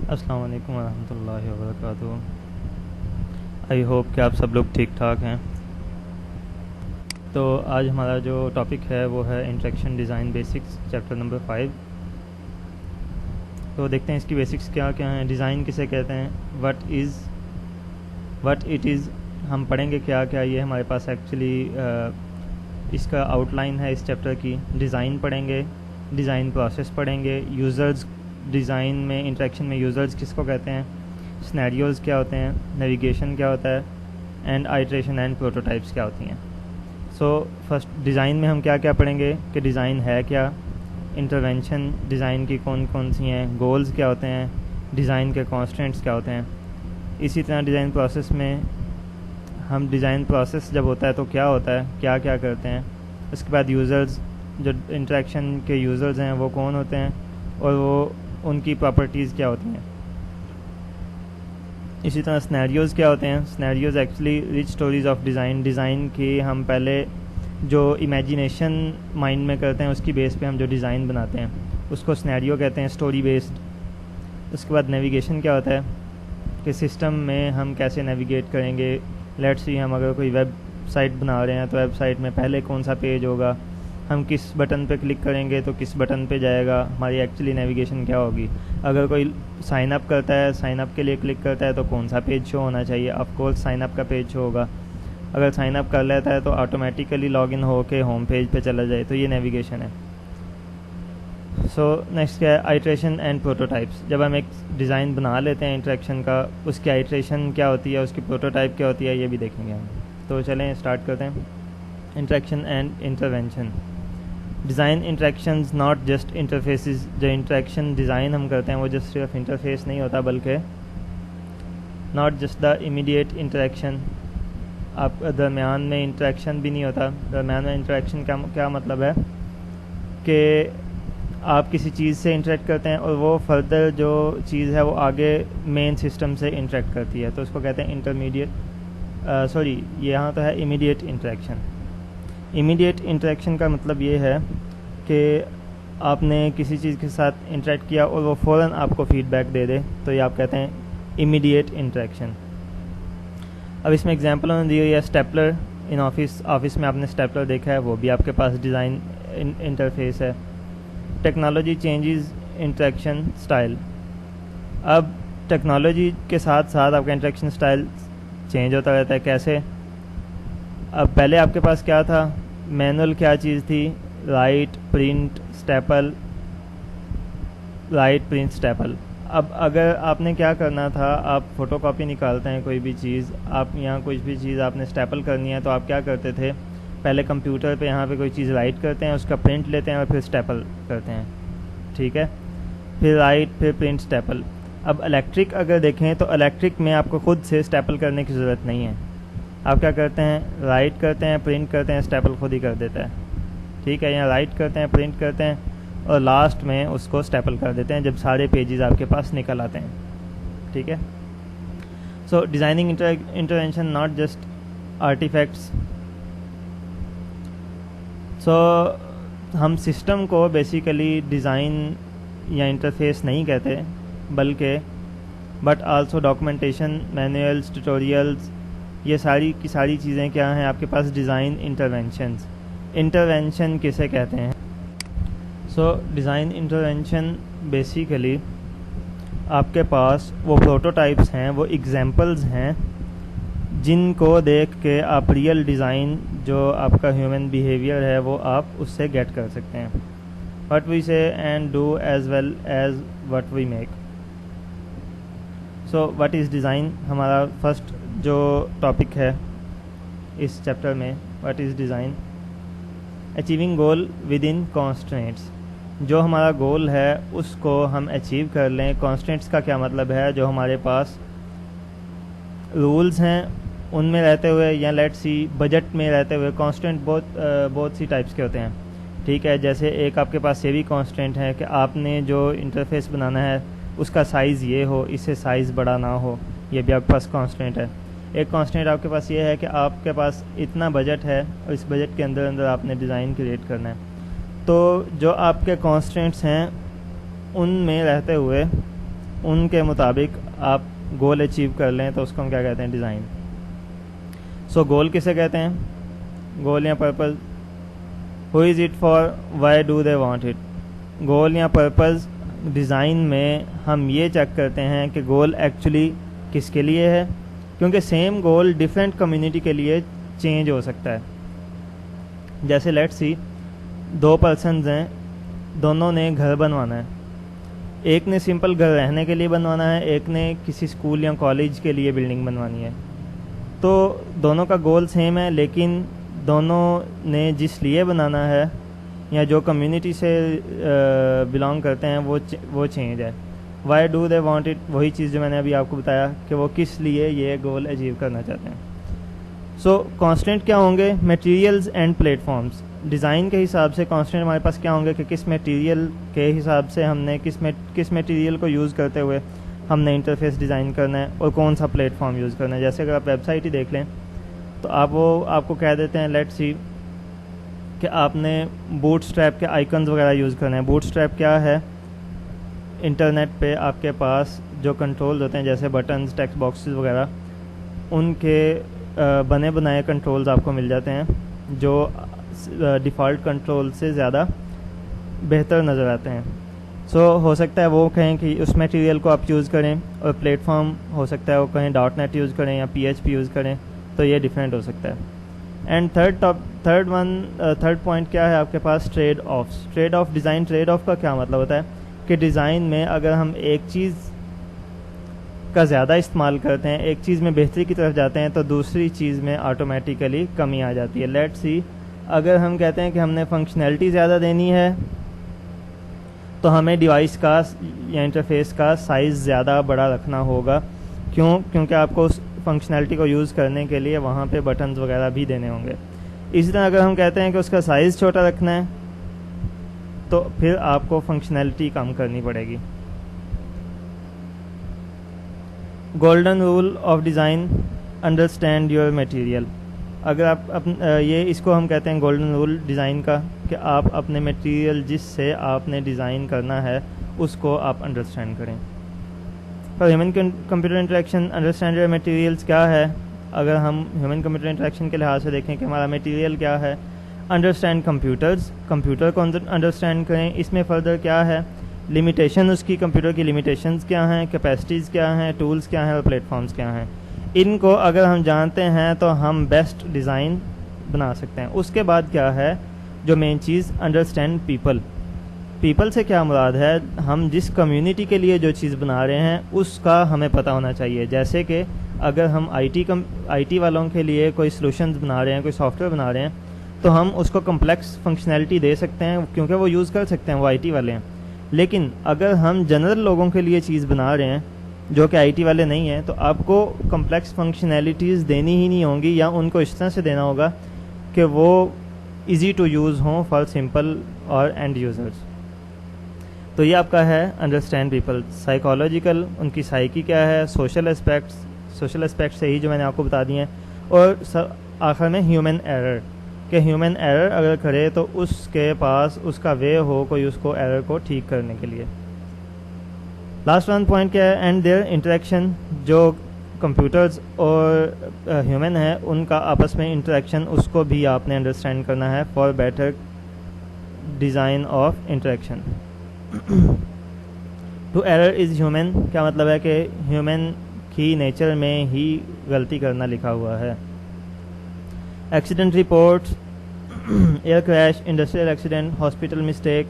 अस्सलाम वालेकुम रहमतुल्लाहि व बरकातुहू। आई होप कि आप सब लोग ठीक ठाक हैं। तो आज हमारा जो टॉपिक है वो है interaction design basics, chapter number 5। तो देखते हैं इसकी बेसिक्स क्या क्या हैं। डिज़ाइन किसे कहते हैं, व्हाट इट इज़, हम पढ़ेंगे क्या क्या। ये हमारे पास एक्चुअली इसका आउटलाइन है इस चैप्टर की। डिज़ाइन पढ़ेंगे, डिज़ाइन प्रोसेस पढ़ेंगे, यूज़र्स, डिज़ाइन में इंटरेक्शन में यूज़र्स किसको कहते हैं, सिनेरियोज़ क्या होते हैं, नेविगेशन क्या होता है, एंड आइट्रेशन एंड प्रोटोटाइप्स क्या होती हैं। सो फर्स्ट डिज़ाइन में हम क्या क्या पढ़ेंगे कि डिज़ाइन है क्या, इंटरवेंशन डिज़ाइन की कौन कौन सी हैं, गोल्स क्या होते हैं, डिज़ाइन के कॉन्स्टेंट्स क्या होते हैं। इसी तरह डिज़ाइन प्रोसेस में हम डिज़ाइन प्रोसेस जब होता है तो क्या होता है, क्या क्या करते हैं। उसके बाद यूज़र्स, जो इंटरेक्शन के यूज़र्स हैं वो कौन होते हैं और वो उनकी प्रॉपर्टीज़ क्या होती हैं। इसी तरह स्नैरियोज़ क्या होते हैं। Scenarios actually rich stories of design की हम पहले जो इमेजिनेशन माइंड में करते हैं उसकी बेस पे हम जो डिज़ाइन बनाते हैं उसको स्नैरियो कहते हैं, स्टोरी बेस्ड। उसके बाद नेविगेशन क्या होता है कि सिस्टम में हम कैसे नेविगेट करेंगे। लेट्स सी हम अगर कोई वेबसाइट बना रहे हैं तो वेबसाइट में पहले कौन सा पेज होगा, हम किस बटन पे क्लिक करेंगे तो किस बटन पे जाएगा, हमारी एक्चुअली नेविगेशन क्या होगी। अगर कोई साइन अप करता है, साइन अप के लिए क्लिक करता है तो कौन सा पेज शो होना चाहिए, ऑफ कोर्स साइन अप का पेज शो होगा। अगर साइन अप कर लेता है तो ऑटोमेटिकली लॉगिन होके होम पेज पे चला जाए, तो ये नेविगेशन है। सो नेक्स्ट क्या है, आइट्रेशन एंड प्रोटोटाइप्स। जब हम एक डिज़ाइन बना लेते हैं इंटरेक्शन का, उसकी आइट्रेशन क्या होती है, उसकी प्रोटोटाइप क्या होती है, ये भी देखेंगे हम। तो चलें स्टार्ट करते हैं। Interaction and intervention. Design interactions not just interfaces. जो इंटरेक्शन डिज़ाइन हम करते हैं वो जस्ट सिर्फ इंटरफेस नहीं होता, बल्कि not just the immediate interaction, आप दरमियान में इंटरेक्शन भी नहीं होता। दरमियान में इंटरेक्शन क्या मतलब है कि आप किसी चीज़ से इंटरेक्ट करते हैं और वो फर्दर जो चीज़ है वो आगे मेन सिस्टम से इंटरेक्ट करती है, तो उसको कहते हैं इंटरमीडिएट, सॉरी यहाँ तो है इमीडिएट इंटरेक्शन। इमीडिएट इंटरेक्शन का मतलब ये है कि आपने किसी चीज़ के साथ इंटरेक्ट किया और वो फ़ौरन आपको फीडबैक दे दे, तो ये आप कहते हैं इमीडिएट इंटरेक्शन। अब इसमें एग्जांपल उन्होंने दी हुई है स्टेपलर इन ऑफिस में आपने स्टेपलर देखा है, वो भी आपके पास डिज़ाइन इंटरफेस है। Technology changes interaction style. अब टेक्नोलॉजी के साथ साथ आपका इंटरेक्शन स्टाइल चेंज होता रहता है। कैसे? अब पहले आपके पास क्या था, मैनुअल क्या चीज़ थी, राइट प्रिंट स्टेपल। अब अगर आपने क्या करना था, आप फोटोकॉपी निकालते हैं कोई भी चीज़, आप यहाँ कोई भी चीज़ आपने स्टेपल करनी है तो आप क्या करते थे, पहले कंप्यूटर पे यहाँ पे कोई चीज़ राइट करते हैं, उसका प्रिंट लेते हैं और फिर स्टेपल करते हैं, ठीक है, फिर राइट फिर प्रिंट स्टेपल। अब इलेक्ट्रिक अगर देखें तो इलेक्ट्रिक में आपको खुद से स्टेपल करने की ज़रूरत नहीं है। आप क्या करते हैं, राइट करते हैं, प्रिंट करते हैं, स्टेपल खुद ही कर देता है, ठीक है। यहाँ राइट करते हैं, प्रिंट करते हैं और लास्ट में उसको स्टेपल कर देते हैं जब सारे पेजेस आपके पास निकल आते हैं, ठीक है। So designing intervention not just artifacts. So हम सिस्टम को बेसिकली डिज़ाइन या इंटरफेस नहीं कहते, बल्कि but also documentation, manuals, tutorials, ये सारी की सारी चीज़ें क्या हैं आपके पास, डिज़ाइन इंटरवेंशंस। इंटरवेंशन किसे कहते हैं? सो डिज़ाइन इंटरवेंशन बेसिकली आपके पास वो प्रोटोटाइप्स हैं, वो एग्जांपल्स हैं जिनको देख के आप रियल डिज़ाइन जो आपका ह्यूमन बिहेवियर है वो आप उससे गेट कर सकते हैं। What we say and do as well as what we make. So what is design, हमारा फर्स्ट जो टॉपिक है इस चैप्टर में, what is design. Achieving goal within constraints. जो हमारा गोल है उसको हम अचीव कर लें। कॉन्स्टेंट्स का क्या मतलब है, जो हमारे पास रूल्स हैं उनमें रहते हुए, या लेट्स सी बजट में रहते हुए। कांस्टेंट बहुत सी टाइप्स के होते हैं, ठीक है। जैसे एक आपके पास ये भी कांस्टेंट है कि आपने जो इंटरफेस बनाना है उसका साइज़ ये हो, इससे साइज़ बड़ा ना हो, ये भी आपके पास कांस्टेंट है। एक कांस्टेंट आपके पास ये है कि आपके पास इतना बजट है और इस बजट के अंदर अंदर आपने डिज़ाइन क्रिएट करना है। तो जो आपके कांस्टेंट्स हैं उनमें रहते हुए उनके मुताबिक आप गोल अचीव कर लें तो उसको हम क्या कहते हैं, डिज़ाइन। सो गोल किसे कहते हैं, गोल या purpose. Who is it for, why do they want it. Goal या पर्पज़ डिज़ाइन में हम ये चेक करते हैं कि गोल एक्चुअली किसके लिए है, क्योंकि सेम गोल डिफरेंट कम्युनिटी के लिए चेंज हो सकता है। जैसे लेट्स सी, दो पर्सन्स हैं, दोनों ने घर बनवाना है। एक ने सिंपल घर रहने के लिए बनवाना है, एक ने किसी स्कूल या कॉलेज के लिए बिल्डिंग बनवानी है। तो दोनों का गोल सेम है, लेकिन दोनों ने जिस लिए बनाना है या जो कम्युनिटी से बिलोंग करते हैं वो चेंज है। Y do they want it, वही चीज़ जो मैंने अभी आपको बताया कि वो किस लिए ये गोल अचीव करना चाहते हैं। सो कांस्टेंट क्या होंगे, मटेरियल्स एंड प्लेटफॉर्म्स। डिज़ाइन के हिसाब से कांस्टेंट हमारे पास क्या होंगे कि किस मटेरियल के हिसाब से हमने किस मटेरियल को यूज़ करते हुए हमने इंटरफेस डिज़ाइन करना है और कौन सा प्लेटफॉर्म यूज़ करना है। जैसे अगर आप वेबसाइट ही देख लें तो आपको कह देते हैं लेट्स सी कि आपने बूटस्ट्रैप के आइकन्स वगैरह यूज़ करने हैं। बूटस्ट्रैप क्या है, इंटरनेट पे आपके पास जो कंट्रोल्स होते हैं जैसे बटन्स, टेक्स्ट बॉक्सेस वगैरह, उनके बने बनाए कंट्रोल्स आपको मिल जाते हैं जो डिफ़ॉल्ट कंट्रोल से ज़्यादा बेहतर नज़र आते हैं। सो हो सकता है वो कहें कि उस मटेरियल को आप यूज़ करें, और प्लेटफॉर्म हो सकता है वो कहें .NET यूज़ करें या PHP यूज़ करें, तो ये डिफरेंट हो सकता है। एंड थर्ड पॉइंट क्या है आपके पास, trade offs. Trade off design, trade off का क्या मतलब होता है कि डिज़ाइन में अगर हम एक चीज़ का ज़्यादा इस्तेमाल करते हैं, एक चीज़ में बेहतरी की तरफ जाते हैं, तो दूसरी चीज़ में ऑटोमेटिकली कमी आ जाती है। लेट्स सी, अगर हम कहते हैं कि हमने फंक्शनैलिटी ज़्यादा देनी है तो हमें डिवाइस का या इंटरफेस का साइज़ ज़्यादा बड़ा रखना होगा। क्योंकि आपको उस फंक्शनैलिटी को यूज़ करने के लिए वहाँ पे बटन्स वगैरह भी देने होंगे। इसी तरह अगर हम कहते हैं कि उसका साइज़ छोटा रखना है तो फिर आपको फंक्शनैलिटी कम करनी पड़ेगी। Golden rule of design, understand your material. अगर आप ये इसको हम कहते हैं गोल्डन रूल डिज़ाइन का, कि आप अपने मटेरियल जिससे आपने डिज़ाइन करना है उसको आप अंडरस्टैंड करें। For human computer interaction, understand your materials क्या है। अगर हम ह्यूमन कंप्यूटर इंटरेक्शन के लिहाज से देखें कि हमारा मटेरियल क्या है, अंडरस्टैंड कंप्यूटर्स, कंप्यूटर को अंडरस्टैंड करें। इसमें फर्दर क्या है, लिमिटेशन, उसकी कंप्यूटर की लिमिटेशंस क्या हैं, कैपेसिटीज़ क्या हैं, टूल्स क्या हैं और प्लेटफॉर्म्स क्या हैं। इनको अगर हम जानते हैं तो हम बेस्ट डिज़ाइन बना सकते हैं। उसके बाद क्या है जो मेन चीज़, अंडरस्टैंड पीपल। पीपल से क्या मुराद है, हम जिस कम्युनिटी के लिए जो चीज़ बना रहे हैं उसका हमें पता होना चाहिए। जैसे कि अगर हम IT वालों के लिए कोई सॉल्यूशंस बना रहे हैं, कोई सॉफ्टवेयर बना रहे हैं, तो हम उसको कम्प्लेक्स फंक्शनैलिटी दे सकते हैं क्योंकि वो यूज़ कर सकते हैं, वो IT वाले हैं। लेकिन अगर हम जनरल लोगों के लिए चीज़ बना रहे हैं जो कि IT वाले नहीं हैं, तो आपको कम्प्लेक्स फंक्शनैलिटीज़ देनी ही नहीं होंगी, या उनको इस तरह से देना होगा कि वो इजी टू यूज़ हों फॉर सिंपल और एंड यूज़र्स। तो ये आपका है अंडरस्टैंड पीपल। साइकोलॉजिकल, उनकी साइकी क्या है, सोशल एस्पेक्ट्स से ही जो मैंने आपको बता दिए हैं, और आखिर में ह्यूमन एरर, कि ह्यूमन एरर अगर करे तो उसके पास उसका वे हो कोई उसको एरर को ठीक करने के लिए। लास्ट वन पॉइंट क्या है, एंड देयर इंटरेक्शन। जो कंप्यूटर्स और ह्यूमन है उनका आपस में इंटरेक्शन, उसको भी आपने अंडरस्टैंड करना है for better design of interaction. To error is human, क्या मतलब है कि ह्यूमन की नेचर में ही गलती करना लिखा हुआ है। Accident reports, air crash, industrial accident, hospital mistake,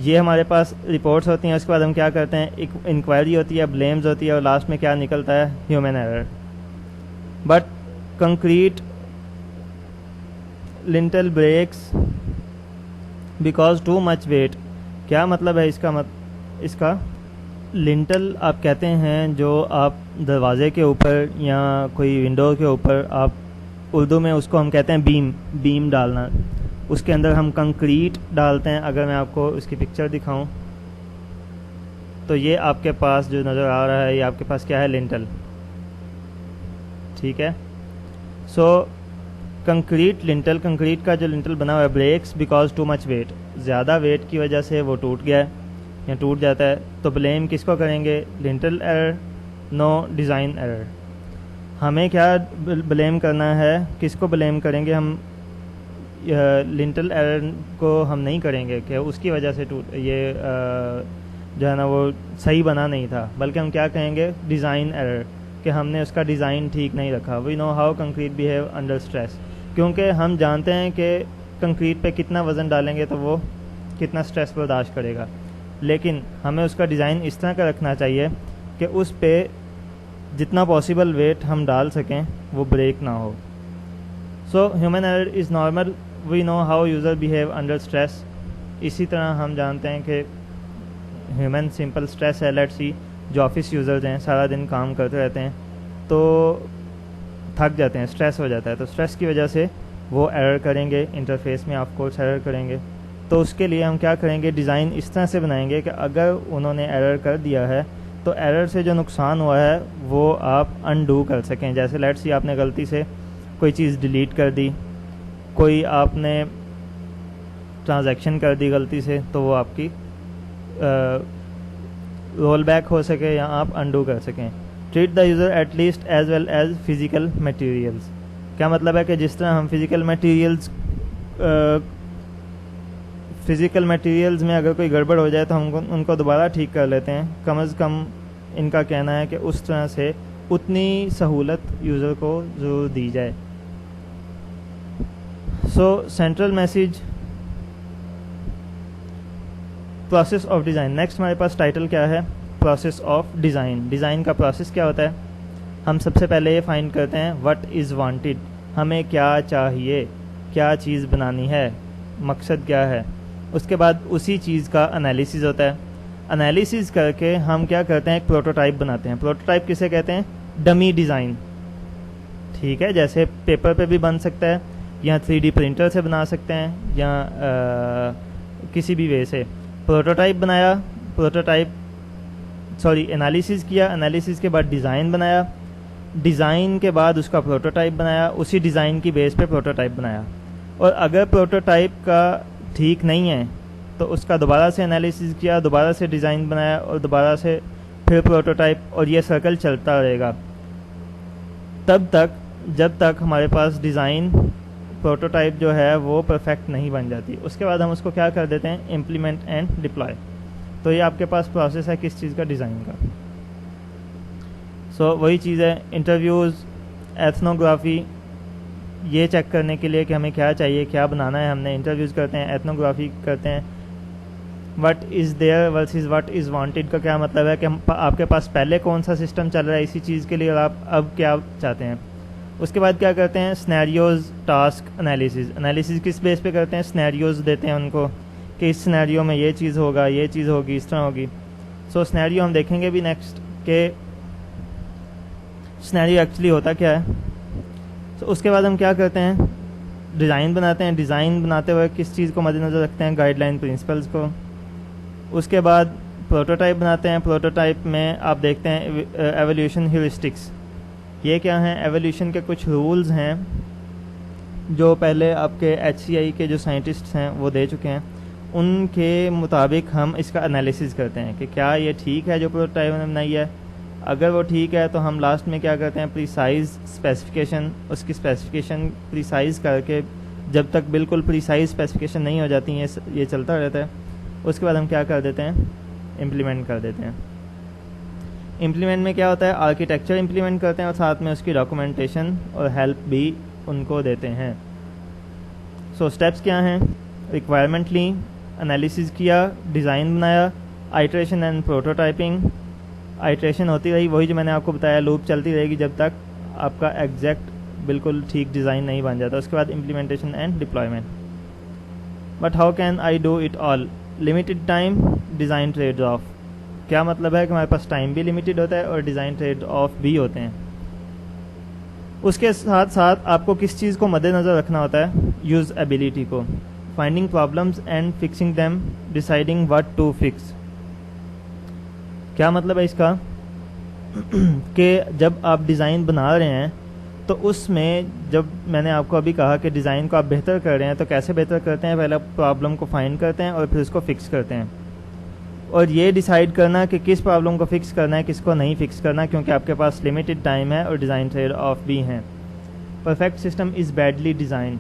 ये हमारे पास रिपोर्ट्स होती हैं। उसके बाद हम क्या करते हैं, एक इंक्वायरी होती है, ब्लेम्स होती है, और लास्ट में क्या निकलता है, human error. But concrete lintel breaks because too much weight, क्या मतलब है इसका लिंटल आप कहते हैं जो आप दरवाजे के ऊपर या कोई विंडो के ऊपर, आप उर्दू में उसको हम कहते हैं बीम डालना, उसके अंदर हम कंक्रीट डालते हैं। अगर मैं आपको इसकी पिक्चर दिखाऊं तो ये आपके पास जो नज़र आ रहा है ये आपके पास क्या है, लिंटल, ठीक है। सो कंक्रीट लिंटल, कंक्रीट का जो लिंटल बना हुआ है, breaks because too much weight, ज़्यादा वेट की वजह से वो टूट गया है। या टूट जाता है, तो ब्लेम किसको करेंगे? Lintel error, no design error. हमें क्या ब्लेम करना है, किसको ब्लेम करेंगे हम? लिंटल एरर को हम नहीं करेंगे कि उसकी वजह से ये जो है ना वो सही बना नहीं था, बल्कि हम क्या कहेंगे? डिज़ाइन एरर, कि हमने उसका डिज़ाइन ठीक नहीं रखा। We know how concrete behave under stress, क्योंकि हम जानते हैं कि कंक्रीट पे कितना वज़न डालेंगे तो वो कितना स्ट्रेस बर्दाश्त करेगा, लेकिन हमें उसका डिज़ाइन इस तरह का रखना चाहिए कि उस पे जितना पॉसिबल वेट हम डाल सकें वो ब्रेक ना हो। So human error is normal, we know how user behave under stress. इसी तरह हम जानते हैं कि ह्यूमन सिंपल स्ट्रेस है। लेट्स सी, जो ऑफिस यूज़र्स हैं सारा दिन काम करते रहते हैं तो थक जाते हैं, स्ट्रेस हो जाता है, तो स्ट्रेस की वजह से वो एरर करेंगे, इंटरफेस में ऑफ कोर्स एरर करेंगे। तो उसके लिए हम क्या करेंगे? डिज़ाइन इस तरह से बनाएंगे कि अगर उन्होंने एरर कर दिया है तो एरर से जो नुकसान हुआ है वो आप अनडू कर सकें। जैसे लेट्स सी आपने गलती से कोई चीज़ डिलीट कर दी, कोई आपने ट्रांजैक्शन कर दी गलती से, तो वो आपकी रोल बैक हो सके या आप अनडू कर सकें। Treat the user at least as well as physical materials. क्या मतलब है कि जिस तरह हम फिज़िकल मटेरियल्स में अगर कोई गड़बड़ हो जाए तो हम उनको दोबारा ठीक कर लेते हैं, कम अज़ कम इनका कहना है कि उस तरह से उतनी सहूलत यूज़र को ज़रूर दी जाए। सो central message, process of design. Next हमारे पास टाइटल क्या है? Process of design. डिज़ाइन का प्रोसेस क्या होता है? हम सबसे पहले ये फाइंड करते हैं व्हाट इज़ वांटेड, हमें क्या चाहिए, क्या चीज़ बनानी है, मकसद क्या है। उसके बाद उसी चीज़ का एनालिसिस होता है। एनालिसिस करके हम क्या करते हैं? एक प्रोटोटाइप बनाते हैं। प्रोटोटाइप किसे कहते हैं? Dummy design. ठीक है, जैसे पेपर पे भी बन सकता है या 3D प्रिंटर से बना सकते हैं या किसी भी वे से। प्रोटोटाइप बनाया, एनालिसिस किया, एनालिसिस के बाद डिज़ाइन बनाया, डिज़ाइन के बाद उसका प्रोटोटाइप बनाया, उसी डिज़ाइन की बेस पे प्रोटोटाइप बनाया। और अगर प्रोटोटाइप का ठीक नहीं है तो उसका दोबारा से एनालिसिस किया, दोबारा से डिज़ाइन बनाया और दोबारा से फिर प्रोटोटाइप, और ये सर्कल चलता रहेगा तब तक जब तक हमारे पास डिज़ाइन प्रोटोटाइप जो है वो परफेक्ट नहीं बन जाती। उसके बाद हम उसको क्या कर देते हैं? Implement and deploy. तो ये आपके पास प्रोसेस है किस चीज़ का? डिज़ाइन का। सो वही चीज़ है इंटरव्यूज़, एथनोग्राफी, ये चेक करने के लिए कि हमें क्या चाहिए, क्या बनाना है। हमने इंटरव्यूज़ करते हैं, एथनोग्राफी करते हैं। What is there versus what is wanted का क्या मतलब है कि आपके पास पहले कौन सा सिस्टम चल रहा है इसी चीज़ के लिए और आप अब क्या चाहते हैं। उसके बाद क्या करते हैं? Scenarios, task, analysis. एनालिसिस किस बेस पे करते हैं? सिनेरियोज़ देते हैं उनको कि इस सिनेरियो में ये चीज़ होगा, ये चीज़ होगी, इस तरह होगी। सो सिनेरियो हम देखेंगे भी नेक्स्ट के सिनेरियो एक्चुअली होता क्या है। तो उसके बाद हम क्या करते हैं? डिज़ाइन बनाते हैं। डिज़ाइन बनाते हुए किस चीज़ को मद्देनज़र रखते हैं? गाइडलाइन प्रिंसिपल्स को। उसके बाद प्रोटोटाइप बनाते हैं। प्रोटोटाइप में आप देखते हैं एवोल्यूशन ह्यूरिस्टिक्स। ये क्या हैं? एवोल्यूशन के कुछ रूल्स हैं जो पहले आपके HCI के जो साइंटिस्ट्स हैं वो दे चुके हैं। उनके मुताबिक हम इसका एनालिसिस करते हैं कि क्या ये ठीक है जो प्रोटोटाइप हमने बनाई है। अगर वो ठीक है तो हम लास्ट में क्या करते हैं? प्रिसाइज स्पेसिफिकेशन, उसकी स्पेसिफिकेशन प्रिसाइज करके, जब तक बिल्कुल प्रिसाइज स्पेसिफिकेशन नहीं हो जाती ये चलता रहता है। उसके बाद हम क्या कर देते हैं? इम्प्लीमेंट कर देते हैं। इम्प्लीमेंट में क्या होता है? आर्किटेक्चर इम्प्लीमेंट करते हैं और साथ में उसकी डॉक्यूमेंटेशन और हेल्प भी उनको देते हैं। सो स्टेप्स क्या हैं? रिक्वायरमेंट ली, एनालिसिस किया, डिज़ाइन बनाया, आइटरेशन एंड प्रोटोटाइपिंग। आइटरेशन होती रही, वही जो मैंने आपको बताया, लूप चलती रहेगी जब तक आपका एग्जैक्ट बिल्कुल ठीक डिज़ाइन नहीं बन जाता। उसके बाद implementation and deployment. But how can I do it all? Limited time, design trade of. क्या मतलब है कि हमारे पास टाइम भी लिमिटेड होता है और डिज़ाइन ट्रेड ऑफ भी होते हैं। उसके साथ साथ आपको किस चीज़ को मद्देनज़र रखना होता है? यूज़एबिलिटी को। Finding problems and fixing them, deciding what to fix. क्या मतलब है इसका? कि जब आप डिज़ाइन बना रहे हैं तो उसमें, जब मैंने आपको अभी कहा कि डिज़ाइन को आप बेहतर कर रहे हैं तो कैसे बेहतर करते हैं? पहले प्रॉब्लम को फाइंड करते हैं और फिर उसको फिक्स करते हैं। और ये डिसाइड करना कि किस प्रॉब्लम को फिक्स करना है, किसको नहीं फिक्स करना, क्योंकि आपके पास लिमिटेड टाइम है और डिज़ाइन ट्रेड ऑफ भी हैं। Perfect system is badly design,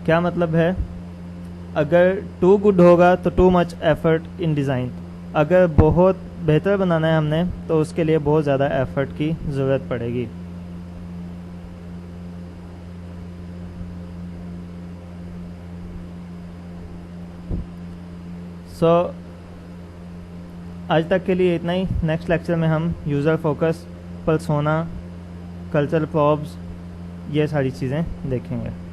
क्या मतलब है? अगर टू गुड होगा तो too much effort in design, अगर बहुत बेहतर बनाना है हमने तो उसके लिए बहुत ज़्यादा एफर्ट की ज़रूरत पड़ेगी। सो आज तक के लिए इतना ही। नेक्स्ट लेक्चर में हम यूज़र फोकस, पर्सोना, कल्चरल प्रॉब्स, ये सारी चीज़ें देखेंगे।